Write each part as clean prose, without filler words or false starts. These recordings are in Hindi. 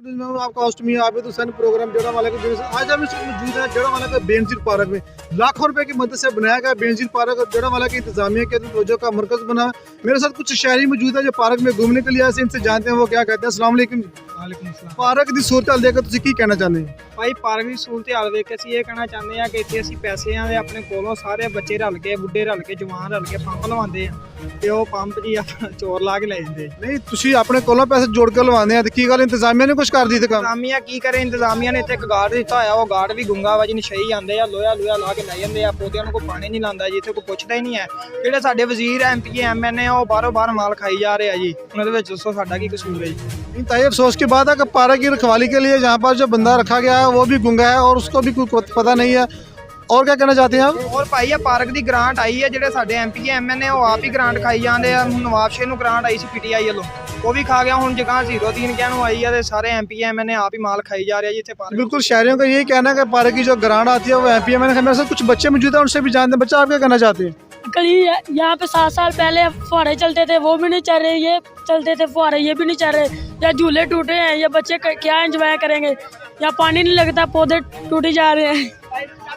मैं आपका होस्ट में आप तो सन प्रोग्राम जड़ा वाला के आज हम मौजूद है जड़ा वाला का बेनजीर पार्क में लाखों रुपए की मदद से बनाया गया बेनजीर पार्क और जड़ा वाला की इंतजामिया के तवज्जो का मरकज बना है। मेरे साथ कुछ शहरी मौजूद है जो पार्क में घूमने के लिए आए इनसे जानते हैं वो क्या कहते हैं। अस्सलाम वालेकुम। वालेकुम अस्सलाम। पार्क की सूरत हाल देखकर ਤੁਸੀਂ ਕੀ ਕਹਿਣਾ ਚਾਹੁੰਦੇ ਹੋ? ਭਾਈ ਪਾਰਕ ਦੀ ਸਹੂਲਤ ਹਾਲ ਵੇਖ ਕੇ ਅਸੀਂ ਇਹ ਕਹਿਣਾ ਚਾਹੁੰਦੇ ਆ ਕਿ ਇੱਥੇ ਅਸੀਂ ਪੈਸਿਆਂ ਦੇ ਆਪਣੇ ਕੋਲੋਂ ਸਾਰੇ ਬੱਚੇ ਰਲ ਕੇ ਬੁੱਢੇ ਰਲ ਕੇ ਜਵਾਨ ਰਲ ਕੇ ਪੰਪ ਲਵਾਉਂਦੇ ਆ ਤੇ ਉਹ ਪੰਪ ਜੀ ਆਪਣਾ ਚੋਰ ਲਾ ਕੇ ਲੈ ਜਾਂਦੇ। ਨਹੀਂ ਤੁਸੀਂ ਆਪਣੇ ਕੋਲੋਂ ਪੈਸੇ ਜੋੜ ਕੇ ਲਵਾਉਂਦੇ ਆ ਤੇ ਕੀ ਗੱਲ ਇੰਤਜ਼ਾਮੀਆ ਨੇ ਕੁਝ ਕਰਦੀ ਤੇ ਕੰਮ? ਇੰਤਜ਼ਾਮੀਆ ਕੀ ਕਰੇ, ਇੰਤਜ਼ਾਮੀਆ ਨੇ ਇੱਥੇ ਇੱਕ ਗਾਰਡ ਦਿੱਤਾ ਹੋਇਆ, ਉਹ ਗਾਰਡ ਵੀ ਗੁੰਗਾ ਵਾ ਜੀ ਨਸ਼ਈ ਆਉਂਦੇ ਆ, ਲੋਹਾ ਲਾ ਕੇ ਲੈ ਜਾਂਦੇ ਆ, ਪੌਦਿਆਂ ਨੂੰ ਕੋਈ ਪਾਣੀ ਨਹੀਂ ਲਾਉਂਦਾ ਜੀ, ਇੱਥੇ ਕੋਈ ਪੁੱਛਦਾ ਹੀ ਨਹੀਂ ਹੈ। ਜਿਹੜੇ ਸਾਡੇ ਵਜ਼ੀਰ ਐਮਪੀ ਐਮਐਨਏ ਉਹ ਬਾਹਰੋਂ ਬਾਹਰ ਮਾਲ ਖਾਈ ਜਾ ਰਹੇ ਆ ਜੀ, ਉਹਨਾਂ ਦੇ ਵਿੱਚ ਦੱਸੋ ਸਾਡਾ ਕੀ ਕਸੂਰ ਹੈ ਜੀ। इंतहाई अफसोस की बात है कि पार्क की रखवाली के लिए जहाँ पर जो बंदा रखा गया है वो भी गुंगा है और उसको भी कोई पता नहीं है। और क्या कहना चाहते हैं आप? और भाई ये पार्क ਦੀ ਗ੍ਰਾਂਟ ਆਈ ਹੈ, ਜਿਹੜੇ ਸਾਡੇ ਐਮਪੀ ਐਮਐਨਏ ਉਹ ਆਪ ਹੀ ਗ੍ਰਾਂਟ ਖਾਈ ਜਾਂਦੇ ਆ। ਹੁਣ ਨਵਾਬ ਸ਼ੇਖ ਨੂੰ ਗ੍ਰਾਂਟ ਆਈ ਸੀ ਪੀਟੀਆਈ ਵੱਲੋਂ, ਉਹ ਵੀ ਖਾ ਗਿਆ। ਹੁਣ ਜਗ੍ਹਾ 03 ਕਿਆ ਨੂੰ ਆਈ ਹੈ ਤੇ ਸਾਰੇ ਐਮਪੀ ਐਮਐਨਏ ਆਪ ही माल खाई जा रहे हैं जिथे पार्क। बिल्कुल शहरियों का यही कहना है कि पार्क की जो ग्रांट आती है वो एमपी एमएनए मेरे साथ कुछ बच्चे मौजूद है उनसे भी जानते हैं। बच्चा आप क्या कहना चाहते हैं? कल यहाँ पे 7 साल पहले फुहारे चलते थे वो भी नहीं चल रहे, ये चलते थे फुहारे ये भी नहीं चल रहे, या झूले टूटे हैं, ये बच्चे क्या एंजॉय करेंगे, या पानी नहीं लगता, पौधे टूटे जा रहे हैं।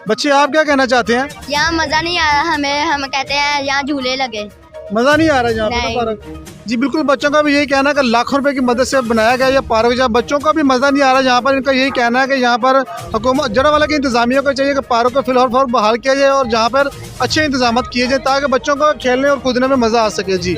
बच्चे आप क्या कहना चाहते हैं? यहाँ मज़ा नहीं आ रहा हमें, हम कहते हैं यहाँ झूले लगे। मज़ा नहीं आ रहा यहाँ पे पार्क? जी बिल्कुल, बच्चों का भी यही कहना है कि लाखों रुपए की मदद से बनाया गया ये पार्क, जहाँ बच्चों का भी मज़ा नहीं आ रहा। यहाँ पर इनका यही कहना है कि यहाँ पर हुकूमत जड़ा वाला की इंतजामिया को चाहिए कि पार्क को फिलहाल बहाल किया जाए और जहाँ पर अच्छे इंतजाम किए जाए ताकि बच्चों को खेलने और कूदने में मज़ा आ सके। जी।